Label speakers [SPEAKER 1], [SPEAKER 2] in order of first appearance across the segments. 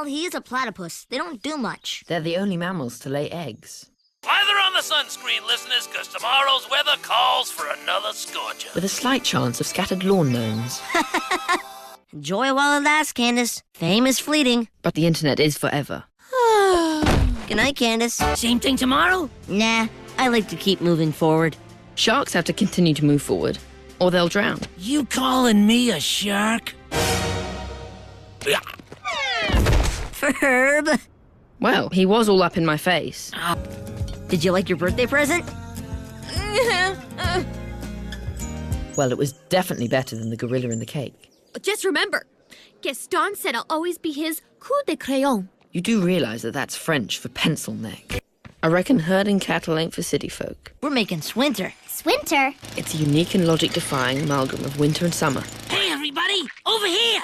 [SPEAKER 1] Well, he is a platypus. They don't do much.
[SPEAKER 2] They're the only mammals to lay eggs.
[SPEAKER 3] Either on the sunscreen, listeners, because tomorrow's weather calls for another scorcher.
[SPEAKER 2] With a slight chance of scattered lawn gnomes.
[SPEAKER 1] Enjoy while it lasts, Candace. Fame is fleeting.
[SPEAKER 2] But the internet is forever.
[SPEAKER 1] Good night, Candace.
[SPEAKER 3] Same thing tomorrow?
[SPEAKER 1] Nah, I like to keep moving forward.
[SPEAKER 2] Sharks have to continue to move forward, or they'll drown.
[SPEAKER 3] You calling me a shark?
[SPEAKER 1] Ferb.
[SPEAKER 2] Well, he was all up in my face.
[SPEAKER 1] Did you like your birthday present?
[SPEAKER 2] Well, it was definitely better than the gorilla in the cake.
[SPEAKER 4] Just remember, Gaston said I'll always be his coup de crayon.
[SPEAKER 2] You do realize that that's French for pencil neck. I reckon herding cattle ain't for city folk.
[SPEAKER 1] We're making swinter.
[SPEAKER 4] Swinter?
[SPEAKER 2] It's a unique and logic-defying amalgam of winter and summer.
[SPEAKER 3] Hey, everybody, over here!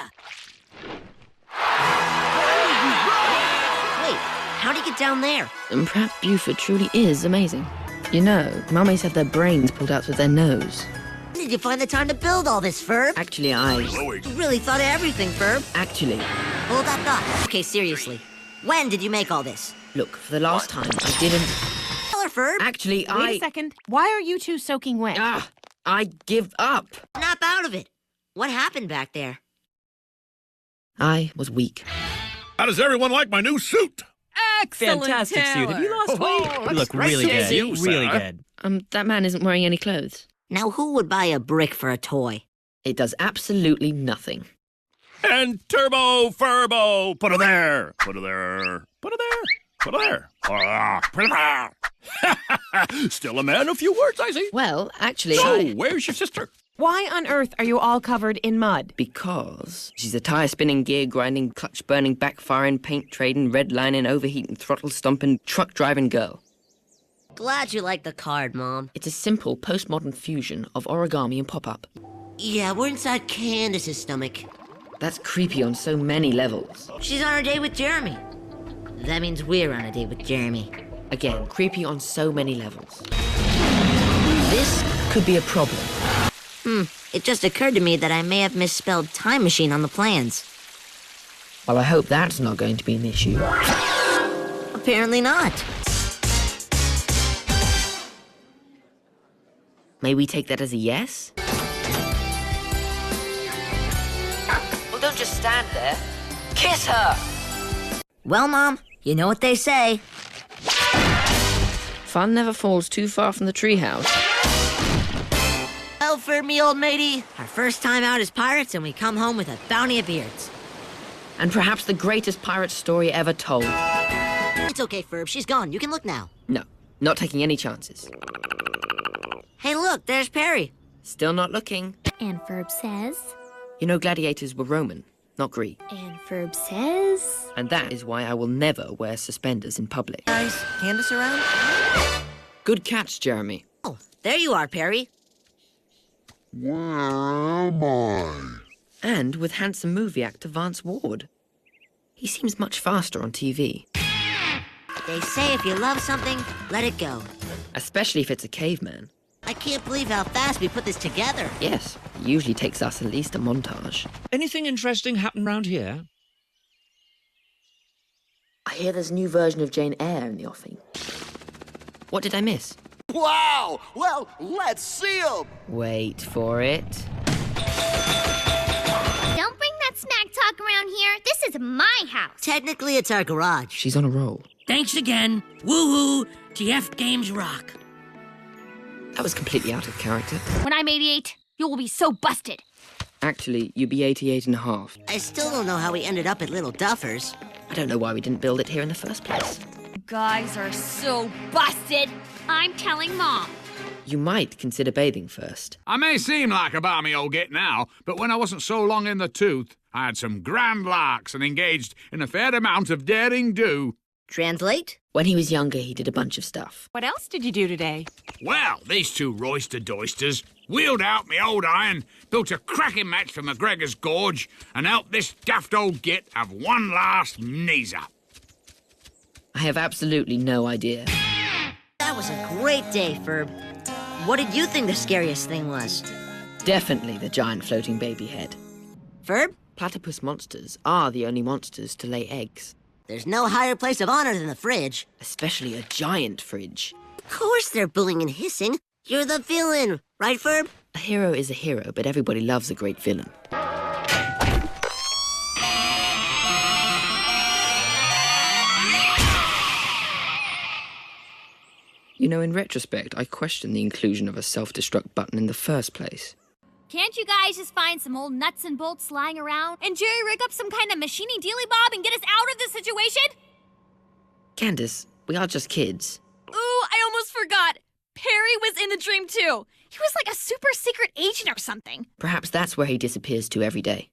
[SPEAKER 1] Wait, how'd he get down there?
[SPEAKER 2] And perhaps Buford truly is amazing. You know, mummies have their brains pulled out with their nose.
[SPEAKER 1] When did you find the time to build all this, Ferb?
[SPEAKER 2] Actually, I...
[SPEAKER 1] You really thought of everything, Ferb.
[SPEAKER 2] Actually,
[SPEAKER 1] Hold that thought. Okay, seriously. When did you make all this?
[SPEAKER 2] look, for the last time, I didn't...
[SPEAKER 1] Tell her, Ferb.
[SPEAKER 2] Actually,
[SPEAKER 5] Wait a second. Why are you two soaking wet?
[SPEAKER 2] I give up.
[SPEAKER 1] Snap out of it. What happened back there?
[SPEAKER 2] I was weak.
[SPEAKER 6] How does everyone like my new suit?
[SPEAKER 5] Excellent,
[SPEAKER 7] Fantastic suit. Have you lost weight? You look really good.
[SPEAKER 6] You,
[SPEAKER 7] Really
[SPEAKER 6] sir.
[SPEAKER 7] good.
[SPEAKER 2] That man isn't wearing any clothes.
[SPEAKER 1] Now, who would buy a brick for a toy?
[SPEAKER 2] It does absolutely nothing.
[SPEAKER 6] And Turbo Furbo. Put her there. Put her there. Put her there. Put her there. Put her there. Still a man of few words, I see.
[SPEAKER 2] Well, actually,
[SPEAKER 6] So, where's your sister?
[SPEAKER 5] Why on earth are you all covered in mud?
[SPEAKER 2] Because she's a tire-spinning, gear-grinding, clutch-burning, backfiring, paint-trading, redlining, overheating, throttle-stomping, truck-driving girl.
[SPEAKER 1] Glad you like the card, Mom.
[SPEAKER 2] It's a simple postmodern fusion of origami and pop-up.
[SPEAKER 1] Yeah, we're inside Candace's stomach.
[SPEAKER 2] That's creepy on so many levels.
[SPEAKER 1] She's on her date with Jeremy. That means we're on a date with Jeremy.
[SPEAKER 2] Again, creepy on so many levels. This could be a problem.
[SPEAKER 1] It just occurred to me that I may have misspelled time machine on the plans.
[SPEAKER 2] Well, I hope that's not going to be an issue.
[SPEAKER 1] Apparently not.
[SPEAKER 2] May we take that as a yes? Well, don't just stand there. Kiss her!
[SPEAKER 1] Well, Mom, you know what they say.
[SPEAKER 2] Fun never falls too far from the treehouse.
[SPEAKER 1] Well, for me, old matey, our first time out as pirates, and we come home with a bounty of beards.
[SPEAKER 2] And perhaps the greatest pirate story ever told.
[SPEAKER 1] It's okay, Ferb. She's gone. You can look now.
[SPEAKER 2] No, not taking any chances.
[SPEAKER 1] Hey, look, there's Perry.
[SPEAKER 2] Still not looking.
[SPEAKER 4] And Ferb says...
[SPEAKER 2] You know, gladiators were Roman, not Greek.
[SPEAKER 4] And Ferb says...
[SPEAKER 2] And that is why I will never wear suspenders in public.
[SPEAKER 1] Guys, Candace around?
[SPEAKER 2] Good catch, Jeremy.
[SPEAKER 1] Oh, there you are, Perry.
[SPEAKER 8] Where am I?
[SPEAKER 2] And with handsome movie actor Vance Ward. He seems much faster on TV.
[SPEAKER 1] They say if you love something, let it go.
[SPEAKER 2] Especially if it's a caveman.
[SPEAKER 1] I can't believe how fast we put this together.
[SPEAKER 2] Yes, it usually takes us at least a montage.
[SPEAKER 7] Anything interesting happen round here?
[SPEAKER 2] I hear there's a new version of Jane Eyre in the offing. What did I miss?
[SPEAKER 8] Wow! Well, let's see him!
[SPEAKER 2] Wait for it.
[SPEAKER 4] Don't bring that smack talk around here. This is my house.
[SPEAKER 1] Technically, it's our garage.
[SPEAKER 2] She's on a roll.
[SPEAKER 3] Thanks again. Woohoo! TF Games rock.
[SPEAKER 2] That was completely out of character.
[SPEAKER 4] When I'm 88, you will be so busted.
[SPEAKER 2] Actually, you'd be 88 and a half.
[SPEAKER 1] I still don't know how we ended up at Little Duffers.
[SPEAKER 2] I don't know why we didn't build it here in the first place.
[SPEAKER 4] You guys are so busted. I'm telling Mom.
[SPEAKER 2] You might consider bathing first.
[SPEAKER 6] I may seem like a balmy old git now, but when I wasn't so long in the tooth, I had some grand larks and engaged in a fair amount of daring do.
[SPEAKER 1] Translate?
[SPEAKER 2] When he was younger, he did a bunch of stuff.
[SPEAKER 5] What else did you do today?
[SPEAKER 6] Well, these two roister-doisters wheeled out me old iron, built a cracking match for McGregor's Gorge, and helped this daft old git have one last knees-up.
[SPEAKER 2] I have absolutely no idea.
[SPEAKER 1] That was a great day, Ferb. What did you think the scariest thing was?
[SPEAKER 2] Definitely the giant floating baby head.
[SPEAKER 1] Ferb,
[SPEAKER 2] Platypus monsters are the only monsters to lay eggs.
[SPEAKER 1] There's no higher place of honor than the fridge.
[SPEAKER 2] Especially a giant fridge.
[SPEAKER 1] Of course they're booing and hissing. You're the villain, right, Ferb?
[SPEAKER 2] A hero is a hero, but everybody loves a great villain. You know, in retrospect, I question the inclusion of a self-destruct button in the first place.
[SPEAKER 4] Can't you guys just find some old nuts and bolts lying around and jerry rig up some kind of machiney dealy bob and get us out of this situation?
[SPEAKER 2] Candace, we are just kids.
[SPEAKER 4] Ooh, I almost forgot. Perry was in the dream too. He was like a super secret agent or something.
[SPEAKER 2] Perhaps that's where he disappears to every day.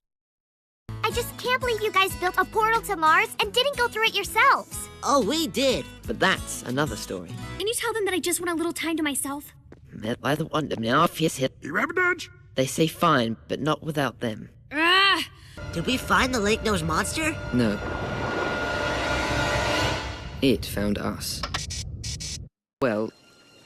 [SPEAKER 9] I just can't believe you guys built a portal to Mars and didn't go through it yourselves.
[SPEAKER 1] Oh, we did.
[SPEAKER 2] But that's another story.
[SPEAKER 4] Can you tell them that I just want a little time to myself?
[SPEAKER 2] Met by the wonder now if hit.
[SPEAKER 8] You have a dodge?
[SPEAKER 2] They say fine, but not without them.
[SPEAKER 4] Ah!
[SPEAKER 1] Did we find the lake-nosed monster?
[SPEAKER 2] No. It found us. Well,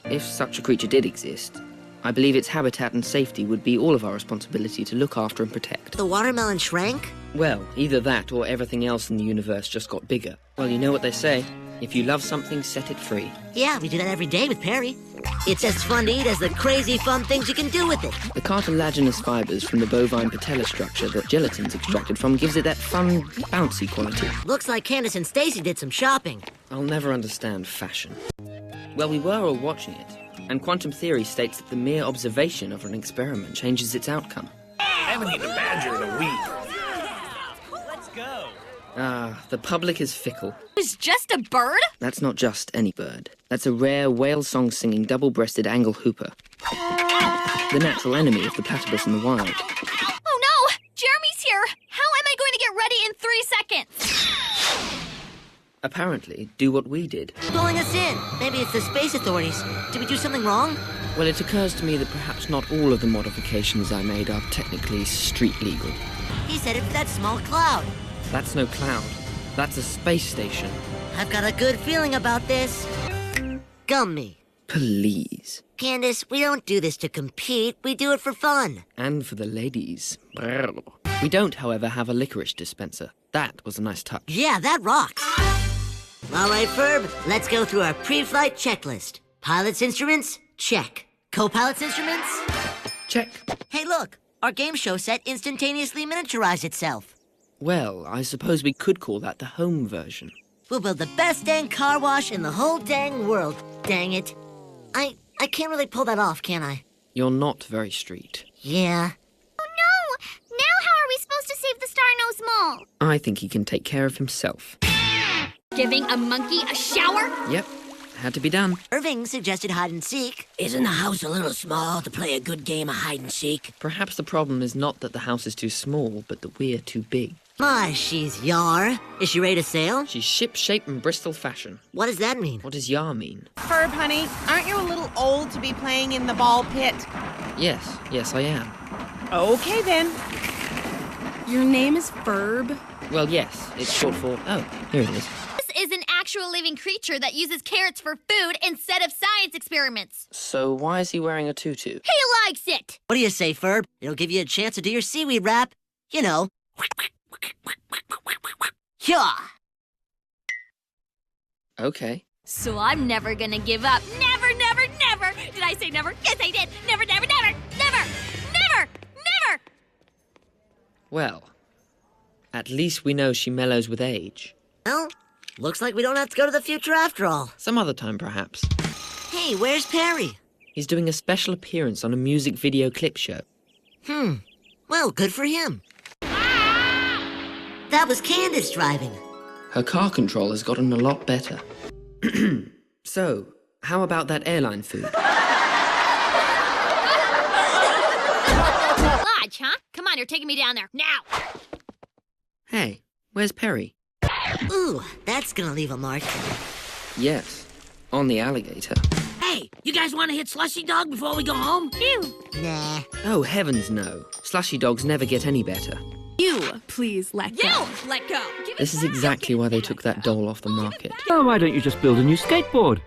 [SPEAKER 2] if such a creature did exist, I believe its habitat and safety would be all of our responsibility to look after and protect.
[SPEAKER 1] The watermelon shrank?
[SPEAKER 2] Well, either that or everything else in the universe just got bigger. Well, you know what they say. If you love something, set it free.
[SPEAKER 1] Yeah, we do that every day with Perry. It's as fun to eat as the crazy fun things you can do with it.
[SPEAKER 2] The cartilaginous fibers from the bovine patella structure that gelatin's extracted from gives it that fun, bouncy quality.
[SPEAKER 1] Looks like Candace and Stacy did some shopping.
[SPEAKER 2] I'll never understand fashion. Well, we were all watching it, and quantum theory states that the mere observation of an experiment changes its outcome.
[SPEAKER 3] I haven't eaten a badger in a week.
[SPEAKER 2] Ah, the public is fickle.
[SPEAKER 4] It's just a bird?
[SPEAKER 2] That's not just any bird. That's a rare whale song-singing double-breasted angle hooper. The natural enemy of the platypus in the wild.
[SPEAKER 4] Oh no! Jeremy's here! How am I going to get ready in 3 seconds?
[SPEAKER 2] Apparently, do what we did.
[SPEAKER 1] Pulling us in. Maybe it's the space authorities. Did we do something wrong?
[SPEAKER 2] Well, it occurs to me that perhaps not all of the modifications I made are technically street legal.
[SPEAKER 1] He said it's that small cloud.
[SPEAKER 2] That's no cloud. That's a space station.
[SPEAKER 1] I've got a good feeling about this. Gummy.
[SPEAKER 2] Please.
[SPEAKER 1] Candace, we don't do this to compete. We do it for fun.
[SPEAKER 2] And for the ladies. Brrr. We don't, however, have a licorice dispenser. That was a nice touch.
[SPEAKER 1] Yeah, that rocks. All right, Ferb, let's go through our pre-flight checklist. Pilot's instruments? Check. Co-pilot's instruments?
[SPEAKER 2] Check.
[SPEAKER 1] Hey, look. Our game show set instantaneously miniaturized itself.
[SPEAKER 2] Well, I suppose we could call that the home version.
[SPEAKER 1] We'll build the best dang car wash in the whole dang world. Dang it. I can't really pull that off, can I?
[SPEAKER 2] You're not very street.
[SPEAKER 1] Yeah.
[SPEAKER 9] Oh no! Now how are we supposed to save the Star-Nosed Mole?
[SPEAKER 2] I think he can take care of himself.
[SPEAKER 4] Giving a monkey a shower?
[SPEAKER 2] Yep, had to be done.
[SPEAKER 1] Irving suggested hide and seek. Isn't the house a little small to play a good game of hide and seek?
[SPEAKER 2] Perhaps the problem is not that the house is too small, but that we're too big.
[SPEAKER 1] My, she's yar. Is she ready to sail?
[SPEAKER 2] She's ship-shape and Bristol fashion.
[SPEAKER 1] What does that mean?
[SPEAKER 2] What does yar mean?
[SPEAKER 5] Ferb, honey, aren't you a little old to be playing in the ball pit?
[SPEAKER 2] Yes, I am.
[SPEAKER 5] Okay, then. Your name is Ferb?
[SPEAKER 2] Well, yes, it's short for... Oh, here it is.
[SPEAKER 4] This is an actual living creature that uses carrots for food instead of science experiments.
[SPEAKER 2] So why is he wearing a tutu?
[SPEAKER 4] He likes it!
[SPEAKER 1] What do you say, Ferb? It'll give you a chance to do your seaweed rap. You know. Yeah.
[SPEAKER 2] Okay.
[SPEAKER 4] So I'm never gonna give up. Never, never, never! Did I say never? Yes, I did! Never, never, never! Never! Never! Never!
[SPEAKER 2] Well, at least we know she mellows with age.
[SPEAKER 1] Well, looks like we don't have to go to the future after all.
[SPEAKER 2] Some other time, perhaps.
[SPEAKER 1] Hey, where's Perry?
[SPEAKER 2] He's doing a special appearance on a music video clip show.
[SPEAKER 1] Well, good for him. That was Candace driving.
[SPEAKER 2] Her car control has gotten a lot better. So, how about that airline food?
[SPEAKER 4] Lodge, huh? Come on, you're taking me down there. Now!
[SPEAKER 2] Hey, where's Perry?
[SPEAKER 1] Ooh, that's gonna leave a mark.
[SPEAKER 2] Yes, on the alligator.
[SPEAKER 1] Hey, you guys want to hit Slushy Dog before we go home?
[SPEAKER 4] Ew!
[SPEAKER 1] Nah.
[SPEAKER 2] Oh, heavens no. Slushy dogs never get any better.
[SPEAKER 5] You, please let go.
[SPEAKER 4] You! Let go! Give it
[SPEAKER 2] This is
[SPEAKER 4] back.
[SPEAKER 2] exactly why they took that doll off the market.
[SPEAKER 7] Oh, why don't you just build a new skateboard?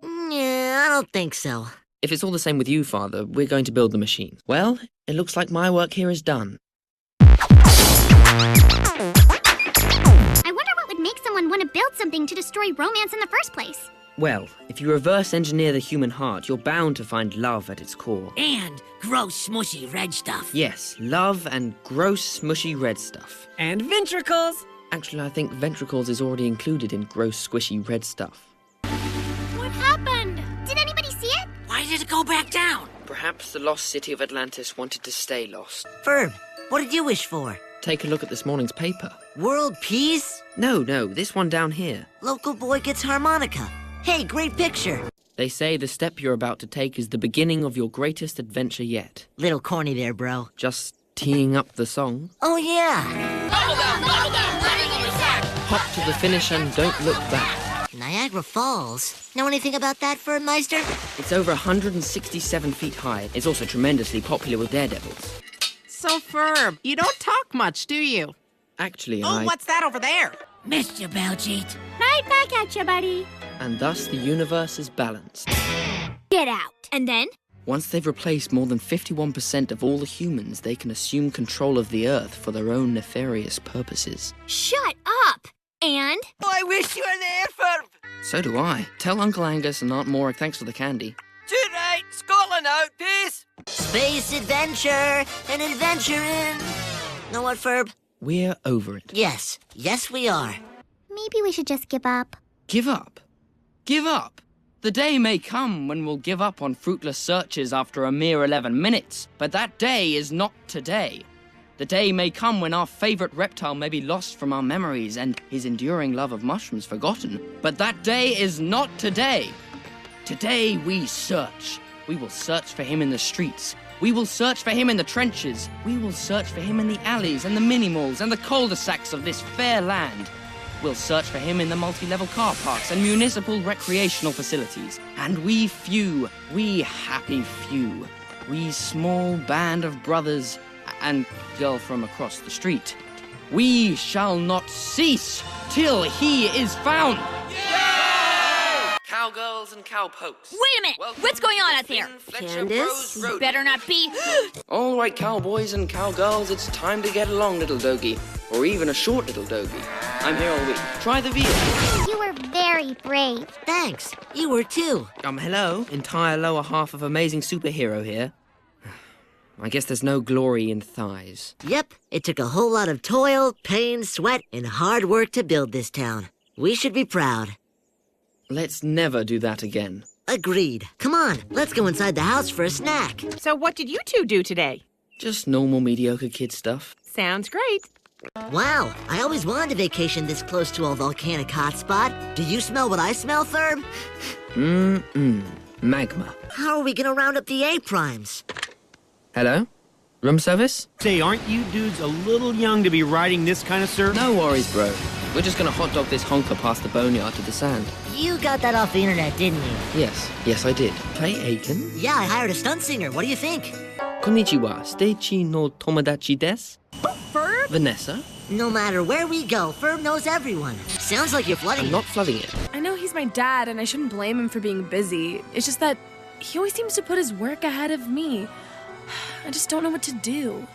[SPEAKER 1] Yeah, I don't think so.
[SPEAKER 2] If it's all the same with you, Father, we're going to build the machine. Well, it looks like my work here is done.
[SPEAKER 9] I wonder what would make someone want to build something to destroy romance in the first place.
[SPEAKER 2] Well, if you reverse engineer the human heart, you're bound to find love at its core.
[SPEAKER 1] And gross, smushy red stuff.
[SPEAKER 2] Yes, love and gross, smushy red stuff.
[SPEAKER 5] And ventricles.
[SPEAKER 2] Actually, I think ventricles is already included in gross, squishy red stuff.
[SPEAKER 9] What happened? Did anybody see it?
[SPEAKER 1] Why did it go back down?
[SPEAKER 2] Perhaps the lost city of Atlantis wanted to stay lost.
[SPEAKER 1] Ferb, what did you wish for?
[SPEAKER 2] Take a look at this morning's paper.
[SPEAKER 1] World peace?
[SPEAKER 2] No, this one down here.
[SPEAKER 1] Local boy gets harmonica. Hey, great picture.
[SPEAKER 2] They say the step you're about to take is the beginning of your greatest adventure yet.
[SPEAKER 1] Little corny there, bro.
[SPEAKER 2] Just teeing up the song.
[SPEAKER 1] Oh, yeah.
[SPEAKER 2] Hop to the finish and don't look back.
[SPEAKER 1] Niagara Falls. Know anything about that, Ferbmeister?
[SPEAKER 2] It's over 167 feet high. It's also tremendously popular with daredevils.
[SPEAKER 5] So, Ferb, you don't talk much, do you?
[SPEAKER 2] Actually,
[SPEAKER 5] Oh, what's that over there?
[SPEAKER 1] Missed you, Baljeet.
[SPEAKER 9] Right back at you, buddy.
[SPEAKER 2] And thus the universe is balanced.
[SPEAKER 9] Get out.
[SPEAKER 4] And then?
[SPEAKER 2] Once they've replaced more than 51% of all the humans, they can assume control of the Earth for their own nefarious purposes.
[SPEAKER 4] Shut up! And?
[SPEAKER 1] I wish you were there, Ferb.
[SPEAKER 2] So do I. Tell Uncle Angus and Aunt Maura thanks for the candy.
[SPEAKER 1] Tonight, Scotland out, peace. Space adventure and adventuring. Know what, Ferb?
[SPEAKER 2] We're over it.
[SPEAKER 1] Yes, we are.
[SPEAKER 9] Maybe we should just give up.
[SPEAKER 2] Give up? Give up? The day may come when we'll give up on fruitless searches after a mere 11 minutes, but that day is not today. The day may come when our favorite reptile may be lost from our memories and his enduring love of mushrooms forgotten, but that day is not today. Today we search. We will search for him in the streets. We will search for him in the trenches. We will search for him in the alleys and the mini-malls and the cul-de-sacs of this fair land. We'll search for him in the multi-level car parks and municipal recreational facilities. And we few, we happy few, we small band of brothers and girl from across the street, we shall not cease till he is found. Cowgirls and cowpokes.
[SPEAKER 4] Wait a minute! What's going on out there?
[SPEAKER 5] Candace?
[SPEAKER 4] You better not be...
[SPEAKER 2] All right, cowboys and cowgirls, it's time to get along, little doggy. Or even a short little doggy. I'm here all week. Try the veal.
[SPEAKER 9] You were very brave.
[SPEAKER 1] Thanks. You were too.
[SPEAKER 2] Hello. Entire lower half of amazing superhero here. I guess there's no glory in thighs.
[SPEAKER 1] Yep, it took a whole lot of toil, pain, sweat, and hard work to build this town. We should be proud.
[SPEAKER 2] Let's never do that again.
[SPEAKER 1] Agreed. Come on, let's go inside the house for a snack.
[SPEAKER 5] So what did you two do today?
[SPEAKER 2] Just normal mediocre kid stuff.
[SPEAKER 5] Sounds great.
[SPEAKER 1] Wow, I always wanted a vacation this close to a volcanic hotspot. Do you smell what I smell, Ferb?
[SPEAKER 2] Magma.
[SPEAKER 1] How are we gonna round up the A-primes?
[SPEAKER 2] Hello? Room service?
[SPEAKER 10] Say, aren't you dudes a little young to be riding this kind of surf?
[SPEAKER 2] No worries, bro. We're just gonna hot dog this honker past the boneyard to the sand.
[SPEAKER 1] You got that off the internet, didn't you?
[SPEAKER 2] Yes, I did. Play Aiken?
[SPEAKER 1] Yeah, I hired a stunt singer. What do you think?
[SPEAKER 2] Konnichiwa, Steichi no tomodachi desu?
[SPEAKER 5] Ferb?
[SPEAKER 2] Vanessa?
[SPEAKER 1] No matter where we go, Ferb knows everyone. Sounds like you're flooding
[SPEAKER 2] I'm
[SPEAKER 1] it.
[SPEAKER 2] not flooding it.
[SPEAKER 11] I know he's my dad, and I shouldn't blame him for being busy. It's just that he always seems to put his work ahead of me. I just don't know what to do.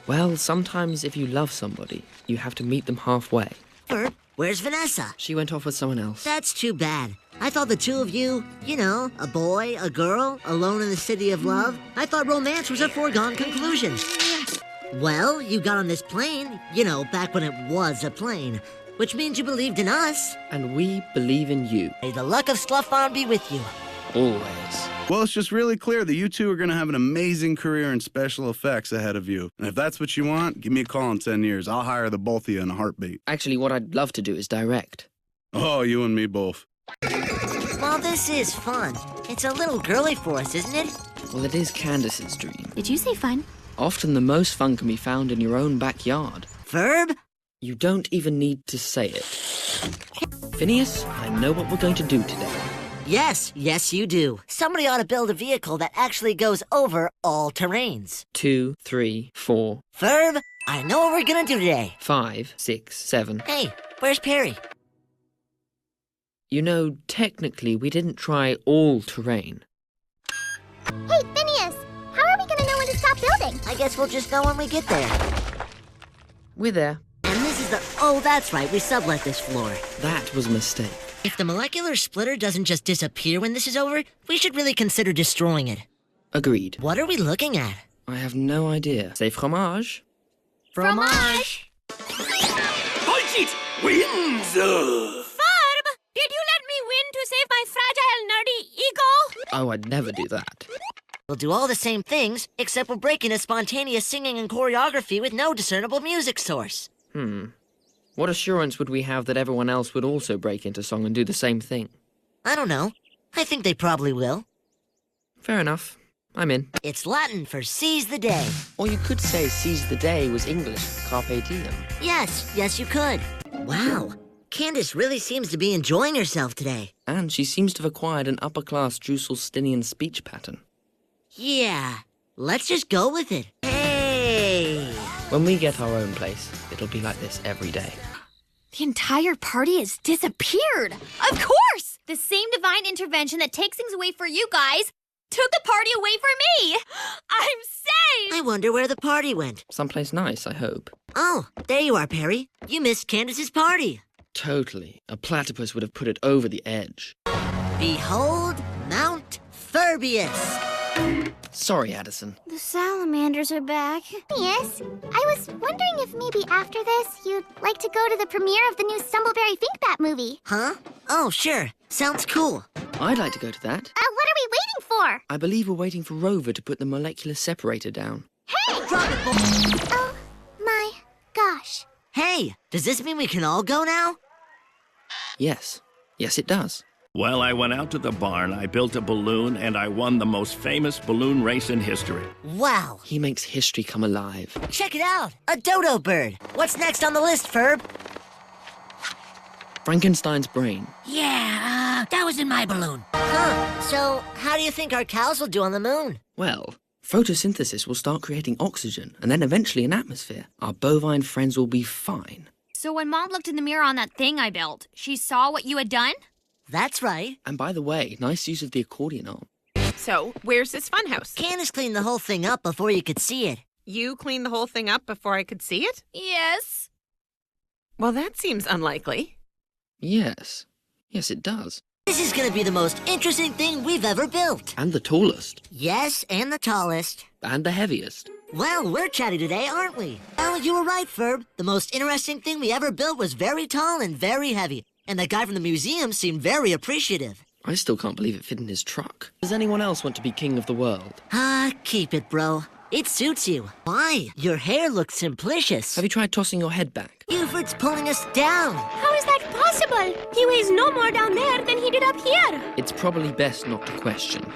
[SPEAKER 2] Well, sometimes if you love somebody, you have to meet them halfway.
[SPEAKER 1] Ferb, where's Vanessa?
[SPEAKER 2] She went off with someone else.
[SPEAKER 1] That's too bad. I thought the two of you, a boy, a girl, alone in the city of love, I thought romance was a foregone conclusion. Well, you got on this plane, back when it was a plane, which means you believed in us.
[SPEAKER 2] And we believe in you.
[SPEAKER 1] May the luck of Slough Farm be with you.
[SPEAKER 2] Always.
[SPEAKER 12] Well, it's just really clear that you two are going to have an amazing career in special effects ahead of you. And if that's what you want, give me a call in 10 years. I'll hire the both of you in a heartbeat.
[SPEAKER 2] Actually, what I'd love to do is direct.
[SPEAKER 12] Oh, you and me both.
[SPEAKER 1] Well, this is fun. It's a little girly for us, isn't it?
[SPEAKER 2] Well, it is Candace's dream.
[SPEAKER 9] Did you say fun?
[SPEAKER 2] Often the most fun can be found in your own backyard.
[SPEAKER 1] Ferb?
[SPEAKER 2] You don't even need to say it. Phineas, I know what we're going to do today.
[SPEAKER 1] Yes, you do. Somebody ought to build a vehicle that actually goes over all terrains.
[SPEAKER 2] 2, 3, 4.
[SPEAKER 1] Ferb, I know what we're gonna do today.
[SPEAKER 2] 5, 6, 7.
[SPEAKER 1] Hey, where's Perry?
[SPEAKER 2] Technically, we didn't try all terrain.
[SPEAKER 1] I guess we'll just know when we get there.
[SPEAKER 2] We're there.
[SPEAKER 1] And this is the... Oh, that's right, we sublet this floor.
[SPEAKER 2] That was a mistake.
[SPEAKER 1] If the molecular splitter doesn't just disappear when this is over, we should really consider destroying it.
[SPEAKER 2] Agreed.
[SPEAKER 1] What are we looking at?
[SPEAKER 2] I have no idea. C'est fromage?
[SPEAKER 1] Fromage!
[SPEAKER 3] Punch it! Wins!
[SPEAKER 4] Ferb, did you let me win to save my fragile, nerdy ego?
[SPEAKER 2] Oh, I'd never do that.
[SPEAKER 1] We'll do all the same things, except we're breaking a spontaneous singing and choreography with no discernible music source.
[SPEAKER 2] What assurance would we have that everyone else would also break into song and do the same thing?
[SPEAKER 1] I don't know. I think they probably will.
[SPEAKER 2] Fair enough. I'm in.
[SPEAKER 1] It's Latin for seize the day.
[SPEAKER 2] Or you could say seize the day was English, carpe diem.
[SPEAKER 1] Yes, you could. Wow, Candace really seems to be enjoying herself today.
[SPEAKER 2] And she seems to have acquired an upper-class Drusselstinian speech pattern.
[SPEAKER 1] Yeah, let's just go with it. Hey!
[SPEAKER 2] When we get our own place, it'll be like this every day.
[SPEAKER 4] The entire party has disappeared. Of course! The same divine intervention that takes things away for you guys took the party away from me. I'm safe!
[SPEAKER 1] I wonder where the party went.
[SPEAKER 2] Someplace nice, I hope.
[SPEAKER 1] Oh, there you are, Perry. You missed Candace's party.
[SPEAKER 2] Totally. A platypus would have put it over the edge.
[SPEAKER 1] Behold Mount Ferbius.
[SPEAKER 2] Sorry, Addison.
[SPEAKER 9] The salamanders are back. Yes. I was wondering if maybe after this, you'd like to go to the premiere of the new Stumbleberry Thinkbat movie.
[SPEAKER 1] Huh? Oh, sure. Sounds cool.
[SPEAKER 2] I'd like to go to that.
[SPEAKER 9] What are we waiting for?
[SPEAKER 2] I believe we're waiting for Rover to put the molecular separator down.
[SPEAKER 9] Hey!
[SPEAKER 1] Drop it,
[SPEAKER 9] Oh, my gosh.
[SPEAKER 1] Hey, does this mean we can all go now?
[SPEAKER 2] Yes. Yes, it does.
[SPEAKER 6] Well, I went out to the barn, I built a balloon, and I won the most famous balloon race in history.
[SPEAKER 1] Wow.
[SPEAKER 2] He makes history come alive.
[SPEAKER 1] Check it out. A dodo bird. What's next on the list, Ferb?
[SPEAKER 2] Frankenstein's brain.
[SPEAKER 1] Yeah, that was in my balloon. Huh. So, how do you think our cows will do on the moon?
[SPEAKER 2] Well, photosynthesis will start creating oxygen, and then eventually an atmosphere. Our bovine friends will be fine.
[SPEAKER 4] So when Mom looked in the mirror on that thing I built, she saw what you had done?
[SPEAKER 1] That's right.
[SPEAKER 2] And by the way, nice use of the accordion arm.
[SPEAKER 5] So, where's this funhouse?
[SPEAKER 1] Candace cleaned the whole thing up before you could see it.
[SPEAKER 5] You cleaned the whole thing up before I could see it?
[SPEAKER 4] Yes.
[SPEAKER 5] Well, that seems unlikely.
[SPEAKER 2] Yes. Yes, it does.
[SPEAKER 1] This is gonna be the most interesting thing we've ever built.
[SPEAKER 2] And the tallest.
[SPEAKER 1] Yes, and the tallest.
[SPEAKER 2] And the heaviest.
[SPEAKER 1] Well, we're chatty today, aren't we? Well, you were right, Ferb. The most interesting thing we ever built was very tall and very heavy. And the guy from the museum seemed very appreciative.
[SPEAKER 2] I still can't believe it fit in his truck. Does anyone else want to be king of the world?
[SPEAKER 1] Keep it, bro. It suits you. Why? Your hair looks simplicious.
[SPEAKER 2] Have you tried tossing your head back?
[SPEAKER 1] Buford's pulling us down.
[SPEAKER 9] How is that possible? He weighs no more down there than he did up here.
[SPEAKER 2] It's probably best not to question.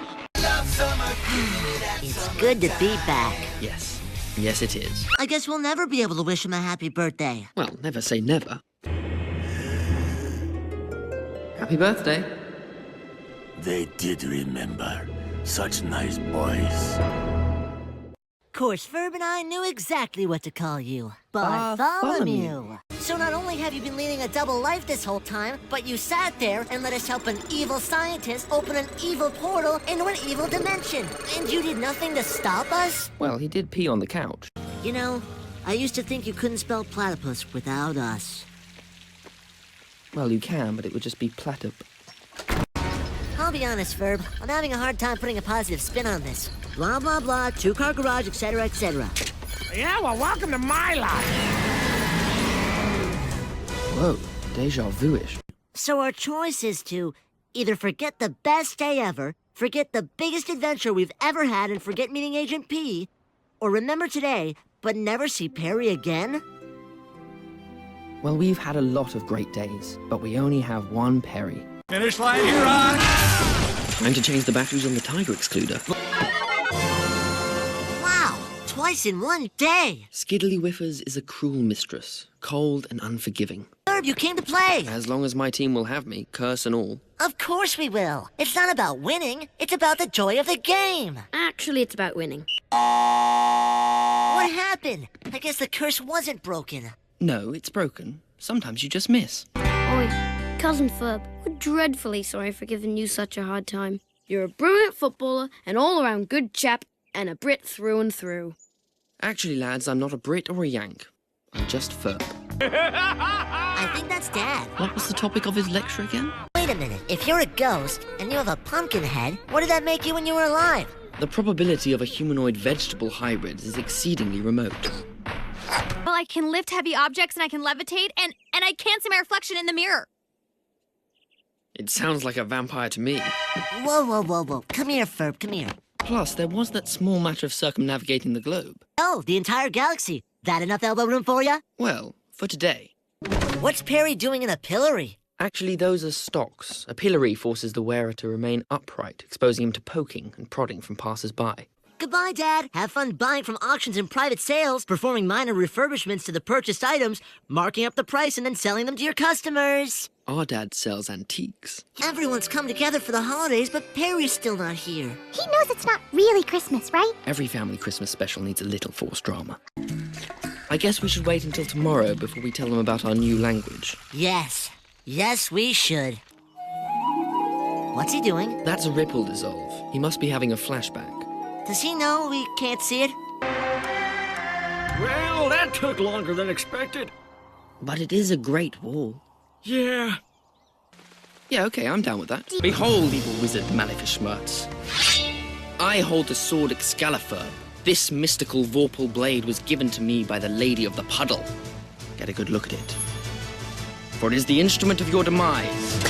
[SPEAKER 1] It's good to be back.
[SPEAKER 2] Yes. Yes, it is.
[SPEAKER 1] I guess we'll never be able to wish him a happy birthday.
[SPEAKER 2] Well, never say never. Happy birthday.
[SPEAKER 8] They did remember. Such nice boys.
[SPEAKER 1] Of course, Ferb and I knew exactly what to call you. Bartholomew. So not only have you been leading a double life this whole time, but you sat there and let us help an evil scientist open an evil portal into an evil dimension. And you did nothing to stop us?
[SPEAKER 2] Well, he did pee on the couch.
[SPEAKER 1] You know, I used to think you couldn't spell platypus without us.
[SPEAKER 2] Well, you can, but it would just be platyp.
[SPEAKER 1] I'll be honest, Ferb. I'm having a hard time putting a positive spin on this. Blah, blah, blah, two-car garage, etc., etc.
[SPEAKER 3] Yeah, well, welcome to my life.
[SPEAKER 2] Whoa, deja vu-ish.
[SPEAKER 1] So our choice is to either forget the best day ever, forget the biggest adventure we've ever had, and forget meeting Agent P, or remember today, but never see Perry again?
[SPEAKER 2] Well, we've had a lot of great days, but we only have one Perry.
[SPEAKER 6] Finish line here on.
[SPEAKER 2] Time to change the batteries on the Tiger excluder.
[SPEAKER 1] Wow, twice in one day.
[SPEAKER 2] Skiddly Whiffers is a cruel mistress, cold and unforgiving.
[SPEAKER 1] Ferb, you came to play.
[SPEAKER 2] As long as my team will have me, curse and all.
[SPEAKER 1] Of course we will. It's not about winning. It's about the joy of the game.
[SPEAKER 4] Actually, it's about winning.
[SPEAKER 1] What happened? I guess the curse wasn't broken.
[SPEAKER 2] No, it's broken. Sometimes you just miss.
[SPEAKER 13] Oi, Cousin Ferb, we're dreadfully sorry for giving you such a hard time. You're a brilliant footballer, an all-around good chap, and a Brit through and through.
[SPEAKER 2] Actually, lads, I'm not a Brit or a Yank. I'm just Ferb.
[SPEAKER 1] I think that's Dad.
[SPEAKER 2] What was the topic of his lecture again?
[SPEAKER 1] Wait a minute. If you're a ghost and you have a pumpkin head, what did that make you when you were alive?
[SPEAKER 2] The probability of a humanoid-vegetable hybrid is exceedingly remote.
[SPEAKER 4] Well, I can lift heavy objects and I can levitate, and I can't see my reflection in the mirror.
[SPEAKER 2] It sounds like a vampire to me.
[SPEAKER 1] Whoa, whoa, whoa, whoa. Come here, Ferb, come here.
[SPEAKER 2] Plus, there was that small matter of circumnavigating the globe.
[SPEAKER 1] Oh, the entire galaxy. That enough elbow room for you?
[SPEAKER 2] Well, for today.
[SPEAKER 1] What's Perry doing in a pillory?
[SPEAKER 2] Actually, those are stocks. A pillory forces the wearer to remain upright, exposing him to poking and prodding from passers-by.
[SPEAKER 1] Goodbye, Dad. Have fun buying from auctions and private sales, performing minor refurbishments to the purchased items, marking up the price, and then selling them to your customers.
[SPEAKER 2] Our dad sells antiques.
[SPEAKER 1] Everyone's come together for the holidays, but Perry's still not here.
[SPEAKER 9] He knows it's not really Christmas, right?
[SPEAKER 2] Every family Christmas special needs a little forced drama. I guess we should wait until tomorrow before we tell them about our new language.
[SPEAKER 1] Yes. Yes, we should. What's he doing?
[SPEAKER 2] That's a ripple dissolve. He must be having a flashback.
[SPEAKER 1] Does he know we can't see it?
[SPEAKER 7] Well, that took longer than expected.
[SPEAKER 2] But it is a great wall.
[SPEAKER 7] Yeah.
[SPEAKER 2] Yeah, okay, I'm down with that. Behold, evil wizard Malekashmertz. I hold the sword Excalibur. This mystical vorpal blade was given to me by the Lady of the Puddle. Get a good look at it. For it is the instrument of your demise.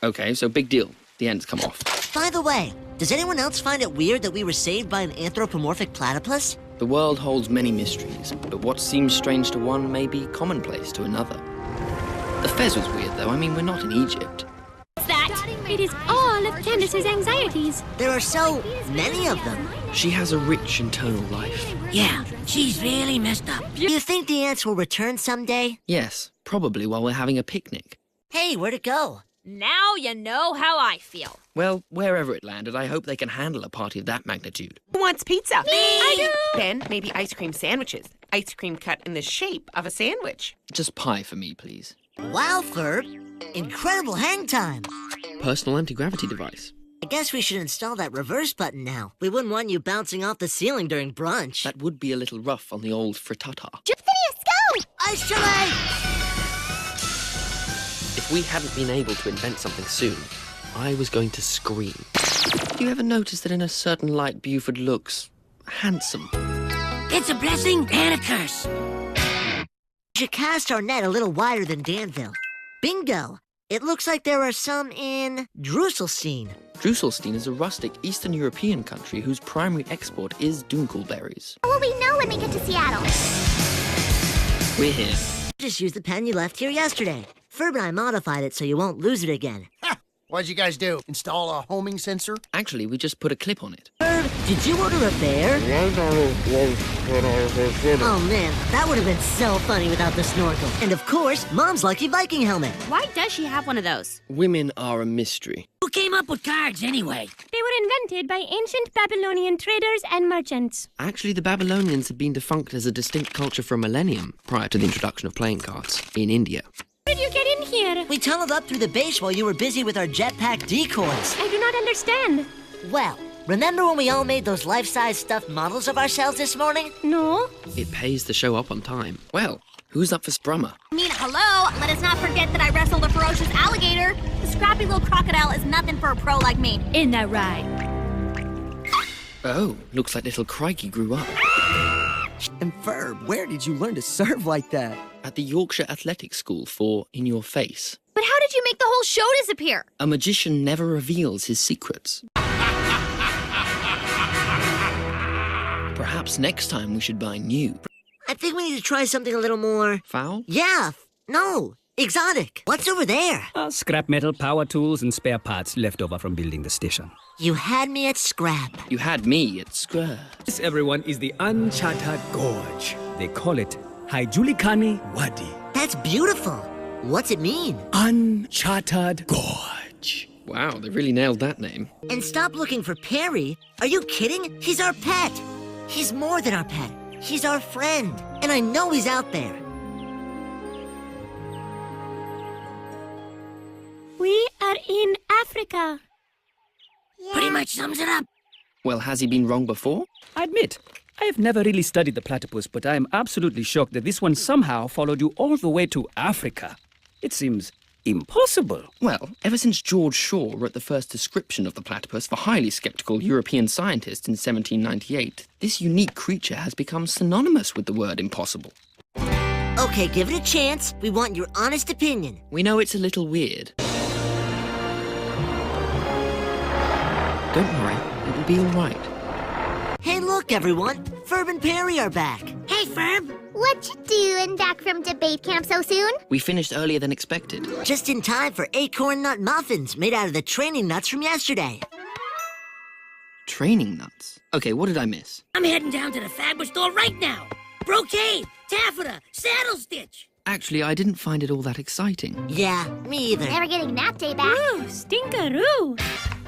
[SPEAKER 2] Okay, so big deal. The end's come off.
[SPEAKER 1] By the way, does anyone else find it weird that we were saved by an anthropomorphic platypus?
[SPEAKER 2] The world holds many mysteries, but what seems strange to one may be commonplace to another. The fez was weird, though. I mean, we're not in Egypt.
[SPEAKER 9] That it is all of Candace's anxieties.
[SPEAKER 1] There are so many of them.
[SPEAKER 2] She has a rich internal life.
[SPEAKER 1] Yeah, she's really messed up. Do you think the ants will return someday?
[SPEAKER 2] Yes, probably while we're having a picnic.
[SPEAKER 1] Hey, where'd it go?
[SPEAKER 4] Now you know how I feel.
[SPEAKER 2] Well, wherever it landed, I hope they can handle a party of that magnitude.
[SPEAKER 14] Who wants pizza?
[SPEAKER 4] Me! I do!
[SPEAKER 14] Then maybe ice cream sandwiches. Ice cream cut in the shape of a sandwich.
[SPEAKER 2] Just pie for me, please.
[SPEAKER 1] Wow, Ferb. Incredible hang time.
[SPEAKER 2] Personal anti-gravity device.
[SPEAKER 1] I guess we should install that reverse button now. We wouldn't want you bouncing off the ceiling during brunch.
[SPEAKER 2] That would be a little rough on the old frittata.
[SPEAKER 9] Phineas, go!
[SPEAKER 1] Ice chili!
[SPEAKER 2] If we hadn't been able to invent something soon, I was going to scream. Do you ever notice that in a certain light Buford looks handsome?
[SPEAKER 1] It's a blessing and a curse. We should cast our net a little wider than Danville. Bingo! It looks like there are some in Drusselstein.
[SPEAKER 2] Drusselstein is a rustic Eastern European country whose primary export is dunkelberries.
[SPEAKER 9] What will we know when we get to Seattle?
[SPEAKER 2] We're here.
[SPEAKER 1] Just use the pen you left here yesterday. Ferb and I modified it so you won't lose it again.
[SPEAKER 15] What'd you guys do? Install a homing sensor?
[SPEAKER 2] Actually, we just put a clip on it.
[SPEAKER 1] Ferb, did you order a bear? Oh man, that would have been so funny without the snorkel. And of course, Mom's lucky Viking helmet.
[SPEAKER 16] Why does she have one of those?
[SPEAKER 2] Women are a mystery.
[SPEAKER 16] Who came up with cards anyway? They were invented by ancient Babylonian traders and merchants.
[SPEAKER 2] Actually, the Babylonians had been defunct as a distinct culture for a millennium prior to the introduction of playing cards in India.
[SPEAKER 16] How did you get in here?
[SPEAKER 1] We tunneled up through the base while you were busy with our jetpack decoys.
[SPEAKER 16] I do not understand.
[SPEAKER 1] Well, remember when we all made those life-size stuffed models of ourselves this morning?
[SPEAKER 16] No.
[SPEAKER 2] It pays to show up on time. Well, who's up for Sprummer?
[SPEAKER 4] I mean, hello, let us not forget that I wrestled a ferocious alligator. The scrappy little crocodile is nothing for a pro like me.
[SPEAKER 16] Isn't that right?
[SPEAKER 2] Oh, looks like little Crikey grew up.
[SPEAKER 17] And Ferb, where did you learn to serve like that?
[SPEAKER 2] At the Yorkshire Athletic School for In Your Face.
[SPEAKER 4] But how did you make the whole show disappear?
[SPEAKER 2] A magician never reveals his secrets. Perhaps next time we should buy new.
[SPEAKER 1] I think we need to try something a little more...
[SPEAKER 2] Foul?
[SPEAKER 1] Yeah, no, exotic. What's over there?
[SPEAKER 18] Scrap metal, power tools, and spare parts left over from building the station.
[SPEAKER 1] You had me at scrap.
[SPEAKER 2] You had me at scrap.
[SPEAKER 18] This, everyone, is the Uncharted Gorge. They call it Haijulikani Wadi.
[SPEAKER 1] That's beautiful. What's it mean?
[SPEAKER 18] Uncharted Gorge.
[SPEAKER 2] Wow, they really nailed that name.
[SPEAKER 1] And stop looking for Perry. Are you kidding? He's our pet. He's more than our pet. He's our friend. And I know he's out there.
[SPEAKER 16] We are in Africa.
[SPEAKER 1] Yeah. Pretty much sums it up.
[SPEAKER 2] Well, has he been wrong before?
[SPEAKER 18] I admit, I have never really studied the platypus, but I am absolutely shocked that this one somehow followed you all the way to Africa. It seems impossible.
[SPEAKER 2] Well, ever since George Shaw wrote the first description of the platypus for highly skeptical European scientists in 1798, this unique creature has become synonymous with the word impossible.
[SPEAKER 1] Okay, give it a chance. We want your honest opinion.
[SPEAKER 2] We know it's a little weird. Don't worry, it'll be all right.
[SPEAKER 1] Hey, look, everyone. Ferb and Perry are back.
[SPEAKER 9] Hey, Ferb. What you doing back from debate camp so soon?
[SPEAKER 2] We finished earlier than expected.
[SPEAKER 1] Just in time for acorn nut muffins made out of the training nuts from yesterday.
[SPEAKER 2] Training nuts? Okay, what did I miss?
[SPEAKER 16] I'm heading down to the fabric store right now. Brocade, taffeta, saddle stitch.
[SPEAKER 2] Actually, I didn't find it all that exciting.
[SPEAKER 1] Yeah, me either.
[SPEAKER 9] Never getting nap day back.
[SPEAKER 16] Ooh, stinkeroo.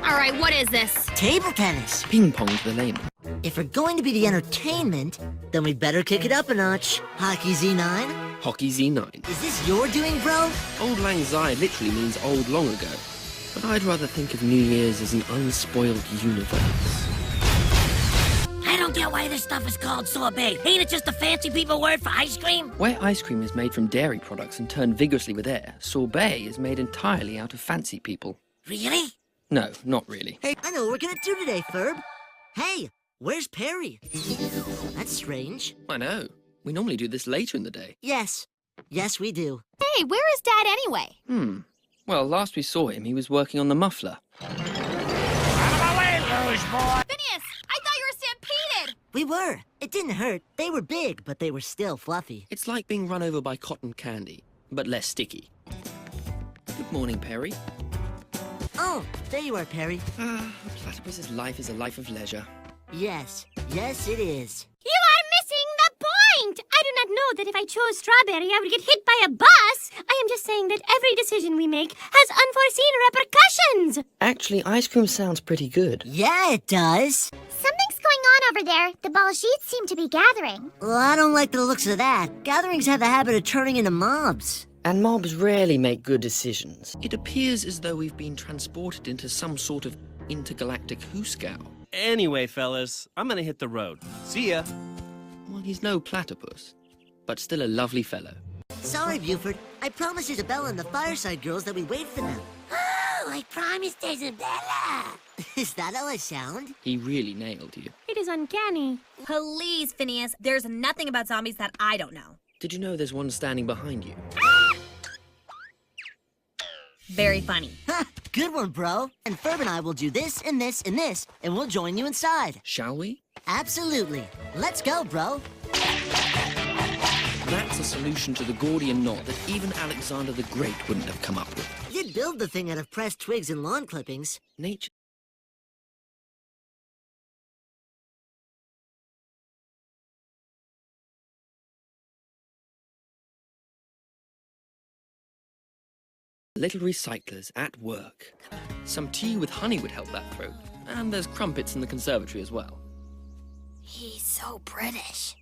[SPEAKER 4] All right, what is this?
[SPEAKER 1] Table tennis.
[SPEAKER 2] Ping pong to the layman.
[SPEAKER 1] If we're going to be the entertainment, then we'd better kick it up a notch. Hockey Z9?
[SPEAKER 2] Hockey Z9.
[SPEAKER 1] Is this your doing, bro?
[SPEAKER 2] Old Lang Syne literally means old long ago. But I'd rather think of New Year's as an unspoiled universe.
[SPEAKER 16] I don't get why this stuff is called sorbet. Ain't it just a fancy people word for ice cream?
[SPEAKER 2] Where ice cream is made from dairy products and turned vigorously with air, sorbet is made entirely out of fancy people.
[SPEAKER 16] Really?
[SPEAKER 2] No, not really.
[SPEAKER 1] Hey, I know what we're gonna do today, Ferb. Hey, where's Perry? That's strange.
[SPEAKER 2] I know. We normally do this later in the day.
[SPEAKER 1] Yes. Yes, we do.
[SPEAKER 4] Hey, where is Dad anyway?
[SPEAKER 2] Well, last we saw him, he was working on the muffler.
[SPEAKER 3] Out of my way, luge boy!
[SPEAKER 4] Phineas, I thought you were stampeded!
[SPEAKER 1] We were. It didn't hurt. They were big, but they were still fluffy.
[SPEAKER 2] It's like being run over by cotton candy, but less sticky. Good morning, Perry.
[SPEAKER 1] Oh, there you are, Perry.
[SPEAKER 2] A platypus's life is a life of leisure.
[SPEAKER 1] Yes. Yes, it is.
[SPEAKER 16] You are missing the point! I do not know that if I chose strawberry, I would get hit by a bus. I am just saying that every decision we make has unforeseen repercussions.
[SPEAKER 2] Actually, ice cream sounds pretty good.
[SPEAKER 1] Yeah, it does.
[SPEAKER 9] Something's going on over there. The ball sheets seem to be gathering.
[SPEAKER 1] Well, I don't like the looks of that. Gatherings have the habit of turning into mobs.
[SPEAKER 2] And mobs rarely make good decisions. It appears as though we've been transported into some sort of intergalactic hoosegow.
[SPEAKER 10] Anyway, fellas, I'm gonna hit the road. See ya.
[SPEAKER 2] Well, he's no platypus, but still a lovely fellow.
[SPEAKER 1] Sorry, Buford. I promised Isabella and the Fireside Girls that we'd wait for them.
[SPEAKER 16] Oh, I promised Isabella.
[SPEAKER 1] Is that how I sound?
[SPEAKER 2] He really nailed you.
[SPEAKER 16] It is uncanny.
[SPEAKER 4] Please, Phineas, there's nothing about zombies that I don't know.
[SPEAKER 2] Did you know there's one standing behind you?
[SPEAKER 4] Very funny.
[SPEAKER 1] Ha! Good one, bro. And Ferb and I will do this and this and this, and we'll join you inside.
[SPEAKER 2] Shall we?
[SPEAKER 1] Absolutely. Let's go, bro.
[SPEAKER 2] That's a solution to the Gordian knot that even Alexander the Great wouldn't have come up with.
[SPEAKER 1] You'd build the thing out of pressed twigs and lawn clippings.
[SPEAKER 2] Nature. Little recyclers at work. Some tea with honey would help that throat. And there's crumpets in the conservatory as well.
[SPEAKER 4] He's so British.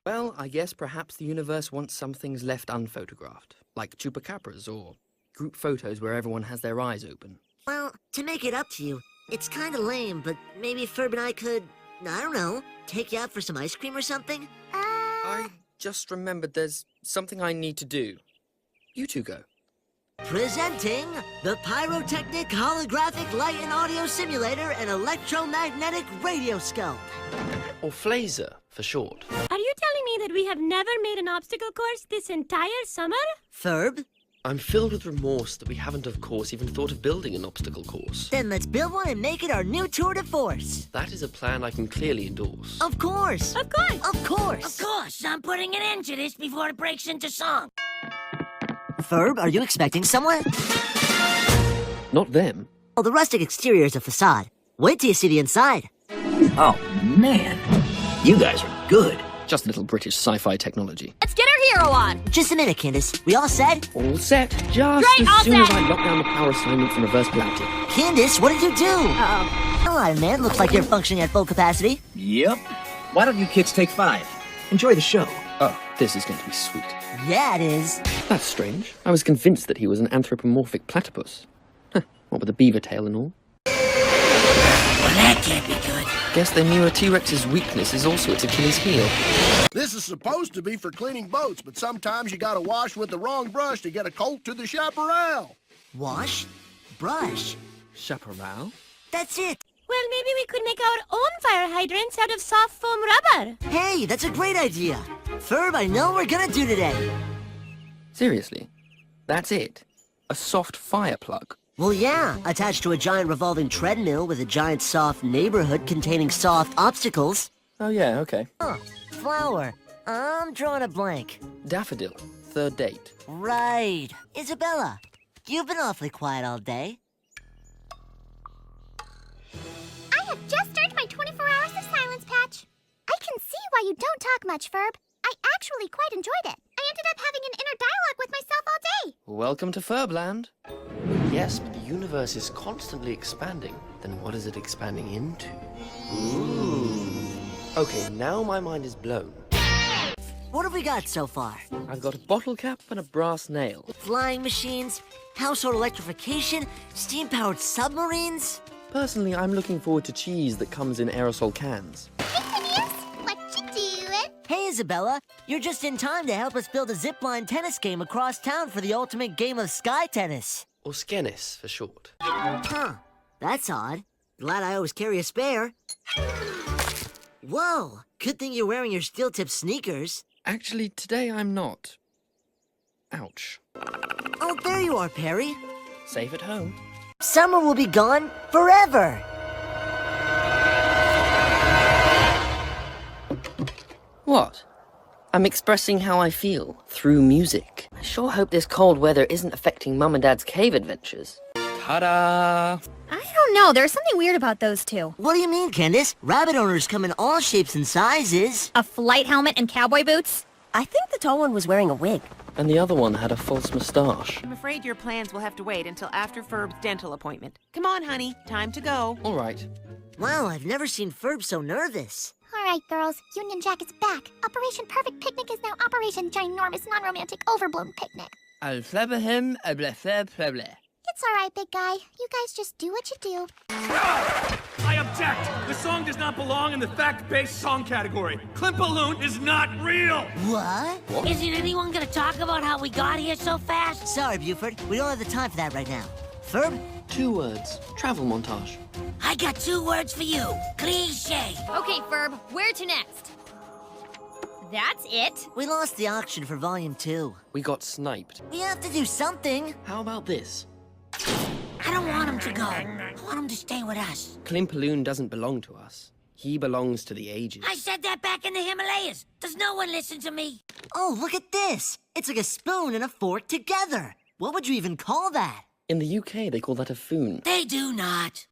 [SPEAKER 2] Well, I guess perhaps the universe wants some things left unphotographed, like chupacabras or group photos where everyone has their eyes open.
[SPEAKER 1] Well, to make it up to you, it's kind of lame, but maybe Ferb and I could, I don't know, take you out for some ice cream or something?
[SPEAKER 2] I just remembered there's something I need to do. You two go.
[SPEAKER 1] Presenting the Pyrotechnic Holographic Light and Audio Simulator and Electromagnetic Radioscope.
[SPEAKER 2] Or Flazer, for short.
[SPEAKER 16] Are you telling me that we have never made an obstacle course this entire summer?
[SPEAKER 1] Ferb?
[SPEAKER 2] I'm filled with remorse that we haven't, of course, even thought of building an obstacle course.
[SPEAKER 1] Then let's build one and make it our new tour de force.
[SPEAKER 2] That is a plan I can clearly endorse.
[SPEAKER 1] Of course.
[SPEAKER 16] Of course.
[SPEAKER 1] Of course.
[SPEAKER 16] Of course. I'm putting an end to this before it breaks into song.
[SPEAKER 1] Ferb, are you expecting someone?
[SPEAKER 2] Not them.
[SPEAKER 1] Oh, the rustic exterior is a facade. Wait till you see the inside.
[SPEAKER 19] Oh, man. You guys are good.
[SPEAKER 2] Just a little British sci-fi technology.
[SPEAKER 4] Let's get our hero on.
[SPEAKER 1] Just a minute, Candace. We all set?
[SPEAKER 2] All set. Just
[SPEAKER 4] Great,
[SPEAKER 2] as soon as
[SPEAKER 4] set.
[SPEAKER 2] I lock down the power assignments and reverse gravity.
[SPEAKER 1] Candace, what did you do?
[SPEAKER 4] Uh-oh.
[SPEAKER 1] Come on, man. Looks like you're functioning at full capacity.
[SPEAKER 19] Yep. Why don't you kids take 5? Enjoy the show.
[SPEAKER 2] Oh, this is going to be sweet.
[SPEAKER 1] Yeah, it is.
[SPEAKER 2] That's strange. I was convinced that he was an anthropomorphic platypus. Huh, what with a beaver tail and all.
[SPEAKER 20] that can't be good.
[SPEAKER 2] Guess they knew a T-Rex's weakness is also its Achilles heel.
[SPEAKER 15] This is supposed to be for cleaning boats, but sometimes you gotta wash with the wrong brush to get a coat to the chaparral.
[SPEAKER 1] Wash? Brush?
[SPEAKER 2] Chaparral?
[SPEAKER 1] That's it.
[SPEAKER 16] Well, maybe we could make our own fire hydrants out of soft foam rubber.
[SPEAKER 1] Hey, that's a great idea. Ferb, I know what we're gonna do today.
[SPEAKER 2] Seriously? That's it? A soft fire plug?
[SPEAKER 1] Well, yeah, attached to a giant revolving treadmill with a giant soft neighborhood containing soft obstacles.
[SPEAKER 2] Oh yeah, okay.
[SPEAKER 1] Huh, flower. I'm drawing a blank.
[SPEAKER 2] Daffodil. Third date.
[SPEAKER 1] Right. Isabella, you've been awfully quiet all day.
[SPEAKER 9] I have just earned my 24 hours of silence patch. I can see why you don't talk much, Ferb. I actually quite enjoyed it. I ended up having an inner dialogue with myself all day.
[SPEAKER 2] Welcome to Ferbland.
[SPEAKER 21] Yes, but the universe is constantly expanding. Then what is it expanding into? Ooh. Okay, now my mind is blown.
[SPEAKER 1] What have we got so far?
[SPEAKER 2] I've got a bottle cap and a brass nail.
[SPEAKER 1] Flying machines, household electrification, steam-powered submarines.
[SPEAKER 2] Personally, I'm looking forward to cheese that comes in aerosol cans.
[SPEAKER 9] Hey, Phineas, what you doing?
[SPEAKER 1] Hey, Isabella, you're just in time to help us build a zipline tennis game across town for the ultimate game of sky tennis.
[SPEAKER 21] Or Skennis, for short.
[SPEAKER 1] Huh, that's odd. Glad I always carry a spare. Whoa, good thing you're wearing your steel-tip sneakers.
[SPEAKER 2] Actually, today I'm not. Ouch.
[SPEAKER 1] Oh, there you are, Perry.
[SPEAKER 2] Safe at home.
[SPEAKER 1] Summer will be gone forever.
[SPEAKER 2] What? I'm expressing how I feel through music. I sure hope this cold weather isn't affecting Mum and Dad's cave adventures. Ta-da!
[SPEAKER 4] I don't know. There's something weird about those two.
[SPEAKER 1] What do you mean, Candace? Rabbit owners come in all shapes and sizes.
[SPEAKER 4] A flight helmet and cowboy boots?
[SPEAKER 22] I think the tall one was wearing a wig.
[SPEAKER 2] And the other one had a false moustache.
[SPEAKER 14] I'm afraid your plans will have to wait until after Ferb's dental appointment. Come on, honey. Time to go.
[SPEAKER 2] All right.
[SPEAKER 1] Wow, I've never seen Ferb so nervous.
[SPEAKER 9] All right, girls. Union Jack is back. Operation Perfect Picnic is now Operation Ginormous Non-Romantic Overblown Picnic.
[SPEAKER 2] I'll flabber him, a blah, blah, blah, blah.
[SPEAKER 9] It's all right, big guy. You guys just do what you do.
[SPEAKER 10] I object! The song does not belong in the fact-based song category. Klimpaloon is not real!
[SPEAKER 1] What?
[SPEAKER 20] Isn't anyone gonna talk about how we got here so fast?
[SPEAKER 1] Sorry, Buford. We don't have the time for that right now. Ferb?
[SPEAKER 2] 2 words. Travel montage.
[SPEAKER 20] I got 2 words for you. Cliche.
[SPEAKER 4] Okay, Ferb, where to next? That's it.
[SPEAKER 1] We lost the auction for Volume 2.
[SPEAKER 2] We got sniped.
[SPEAKER 1] We have to do something.
[SPEAKER 2] How about this?
[SPEAKER 20] I don't want him to go. I want him to stay with us.
[SPEAKER 2] Klimpaloon doesn't belong to us. He belongs to the ages.
[SPEAKER 20] I said that back in the Himalayas. Does no one listen to me?
[SPEAKER 1] Oh, look at this. It's like a spoon and a fork together. What would you even call that?
[SPEAKER 2] In the UK, they call that a foon.
[SPEAKER 20] They do not.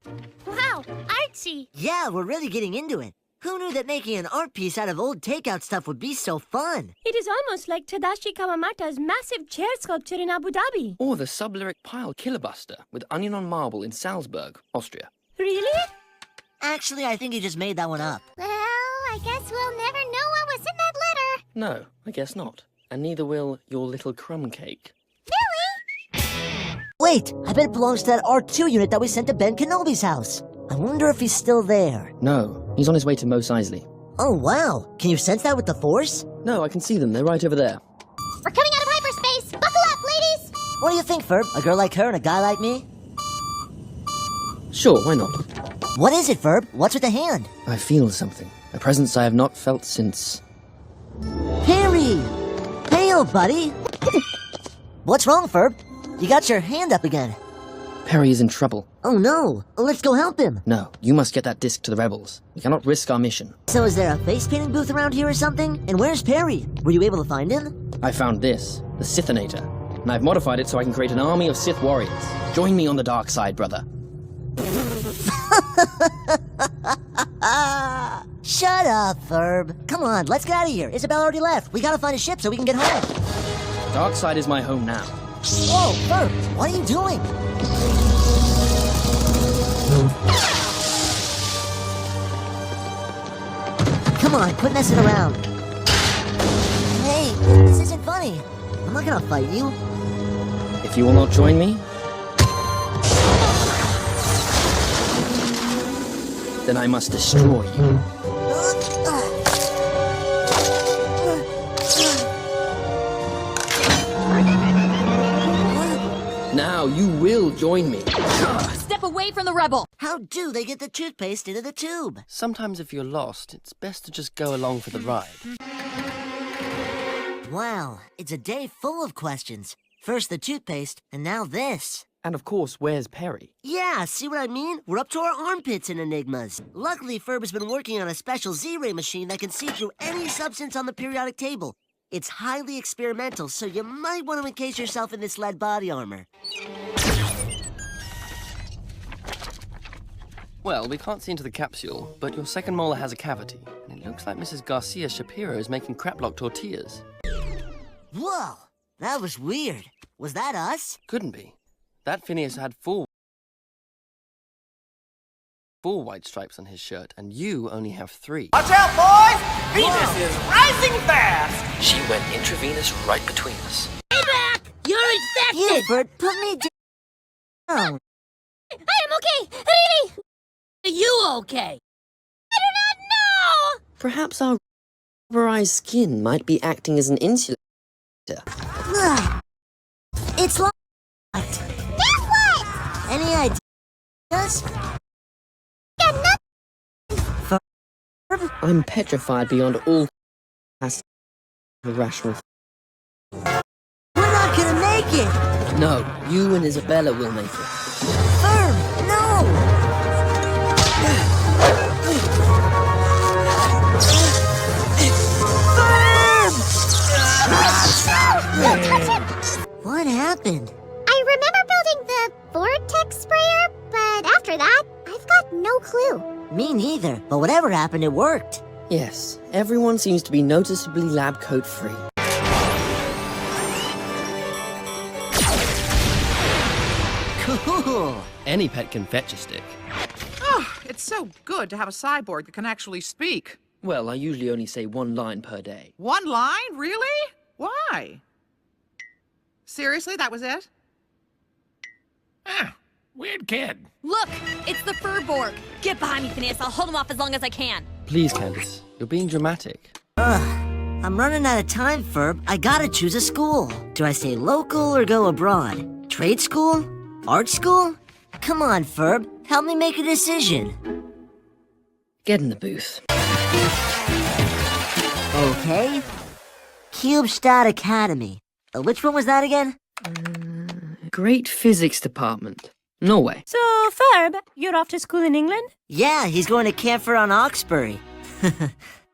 [SPEAKER 16] Wow, artsy.
[SPEAKER 1] Yeah, we're really getting into it. Who knew that making an art piece out of old takeout stuff would be so fun?
[SPEAKER 16] It is almost like Tadashi Kawamata's massive chair sculpture in Abu Dhabi.
[SPEAKER 2] Or the sublyric pile Killerbuster with onion on marble in Salzburg, Austria.
[SPEAKER 16] Really?
[SPEAKER 1] Actually, I think he just made that one up.
[SPEAKER 9] Well, I guess we'll never know what was in that letter.
[SPEAKER 2] No, I guess not. And neither will your little crumb cake.
[SPEAKER 1] Wait, I bet it belongs to that R2 unit that we sent to Ben Kenobi's house. I wonder if he's still there.
[SPEAKER 2] No, he's on his way to Mos Eisley.
[SPEAKER 1] Oh, wow. Can you sense that with the Force?
[SPEAKER 2] No, I can see them. They're right over there.
[SPEAKER 9] We're coming out of hyperspace. Buckle up, ladies.
[SPEAKER 1] What do you think, Ferb? A girl like her and a guy like me?
[SPEAKER 2] Sure, why not?
[SPEAKER 1] What is it, Ferb? What's with the hand?
[SPEAKER 2] I feel something. A presence I have not felt since...
[SPEAKER 1] Perry! Hey, old buddy! What's wrong, Ferb? You got your hand up again.
[SPEAKER 2] Perry is in trouble.
[SPEAKER 1] Oh no, let's go help him.
[SPEAKER 2] No, you must get that disc to the rebels. We cannot risk our mission.
[SPEAKER 1] So is there a face painting booth around here or something? And where's Perry? Were you able to find him?
[SPEAKER 2] I found this, the Sithinator, and I've modified it so I can create an army of Sith warriors. Join me on the dark side, brother.
[SPEAKER 1] Shut up, Ferb. Come on, let's get out of here. Isabel already left. We gotta find a ship so we can get home.
[SPEAKER 2] Dark side is my home now.
[SPEAKER 1] Whoa, Ferb, what are you doing? Come on, quit messing around. Hey, this isn't funny. I'm not gonna fight you.
[SPEAKER 2] If you will not join me... then I must destroy you. Now you will join me.
[SPEAKER 4] Step away from the rebel!
[SPEAKER 1] How do they get the toothpaste into the tube?
[SPEAKER 21] Sometimes if you're lost, it's best to just go along for the ride.
[SPEAKER 1] Wow, it's a day full of questions. First the toothpaste, and now this.
[SPEAKER 21] And of course, where's Perry?
[SPEAKER 1] Yeah, see what I mean? We're up to our armpits in enigmas. Luckily, Ferb has been working on a special Z-ray machine that can see through any substance on the periodic table. It's highly experimental, so you might want to encase yourself in this lead body armor.
[SPEAKER 21] Well, we can't see into the capsule, but your second molar has a cavity, and it looks like Mrs. Garcia Shapiro is making crap-lock tortillas.
[SPEAKER 1] Whoa, that was weird. Was that us?
[SPEAKER 21] Couldn't be. That Phineas had four white stripes on his shirt, and you only have 3.
[SPEAKER 3] Watch out, boys! Venus is rising fast!
[SPEAKER 21] She went intravenous right between us.
[SPEAKER 16] Stay back! You're infected!
[SPEAKER 1] Yeah, Bert, put me down.
[SPEAKER 16] I am okay! Really? Are you okay? I do not know!
[SPEAKER 11] Perhaps our rubberized skin might be acting as an insulator.
[SPEAKER 1] Ugh. It's locked.
[SPEAKER 16] Then what?
[SPEAKER 1] Any ideas?
[SPEAKER 16] Got nothing!
[SPEAKER 11] I'm petrified beyond all rational.
[SPEAKER 1] We're not gonna make it!
[SPEAKER 11] No, you and Isabella will make it.
[SPEAKER 1] Ferb, no! What happened?
[SPEAKER 9] I remember building the vortex sprayer, but after that, I've got no clue.
[SPEAKER 1] Me neither, but whatever happened, it worked.
[SPEAKER 11] Yes, everyone seems to be noticeably lab coat free.
[SPEAKER 1] Cool.
[SPEAKER 21] Any pet can fetch a stick.
[SPEAKER 12] Oh, it's so good to have a cyborg that can actually speak.
[SPEAKER 2] Well, I usually only say 1 line per day.
[SPEAKER 12] 1 line? Really? Why? Seriously, that was it?
[SPEAKER 6] Weird kid.
[SPEAKER 4] Look, it's the Furborg. Get behind me, Phineas. I'll hold him off as long as I can.
[SPEAKER 21] Please, Candace. You're being dramatic.
[SPEAKER 1] I'm running out of time, Ferb. I gotta choose a school. Do I stay local or go abroad? Trade school? Art school? Come on, Ferb. Help me make a decision.
[SPEAKER 11] Get in the booth.
[SPEAKER 1] Okay. Cubestadt Academy. Which one was that again?
[SPEAKER 2] Great physics department. Norway.
[SPEAKER 22] So, Ferb, you're off to school in England?
[SPEAKER 1] Yeah, he's going to Camford on Oxbury.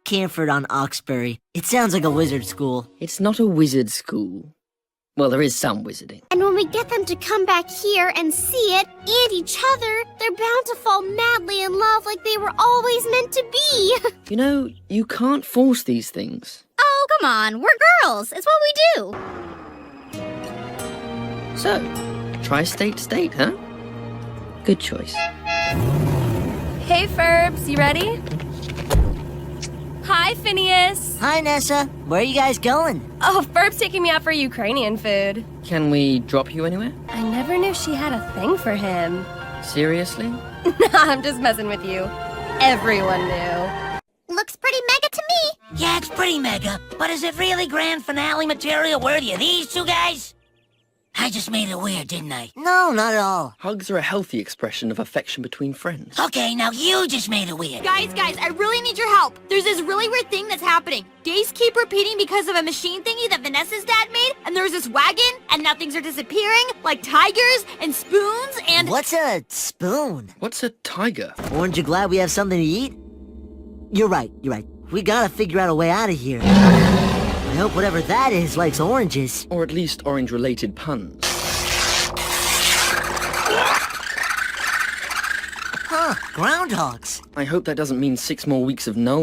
[SPEAKER 1] Camford on Oxbury. It sounds like a wizard school.
[SPEAKER 2] It's not a wizard school. Well, there is some wizarding.
[SPEAKER 9] And when we get them to come back here and see it, and each other, they're bound to fall madly in love like they were always meant to be.
[SPEAKER 2] You know, you can't force these things.
[SPEAKER 9] Oh, come on. We're girls. It's what we do.
[SPEAKER 2] So, tri-state state, huh? Good choice.
[SPEAKER 5] Hey, Ferbs, you ready? Hi, Phineas.
[SPEAKER 1] Hi, Nessa. Where are you guys going?
[SPEAKER 5] Oh, Ferb's taking me out for Ukrainian food.
[SPEAKER 2] Can we drop you anywhere?
[SPEAKER 5] I never knew she had a thing for him.
[SPEAKER 2] Seriously?
[SPEAKER 5] Nah, I'm just messing with you. Everyone knew.
[SPEAKER 9] Looks pretty mega to me.
[SPEAKER 20] Yeah, it's pretty mega, but is it really grand finale material worthy of these 2 guys? I just made it weird, didn't I?
[SPEAKER 1] No, not at all.
[SPEAKER 2] Hugs are a healthy expression of affection between friends.
[SPEAKER 20] Okay, now you just made it weird.
[SPEAKER 4] Guys, I really need your help. There's this really weird thing that's happening. Days keep repeating because of a machine thingy that Vanessa's dad made, and there's this wagon, and now things are disappearing, like tigers and spoons and...
[SPEAKER 1] What's a spoon?
[SPEAKER 2] What's a tiger?
[SPEAKER 1] Aren't you glad we have something to eat? You're right. We gotta figure out a way out of here. I hope whatever that is likes oranges.
[SPEAKER 2] Or at least orange-related puns.
[SPEAKER 1] Huh, groundhogs.
[SPEAKER 2] I hope that doesn't mean 6 more weeks of null.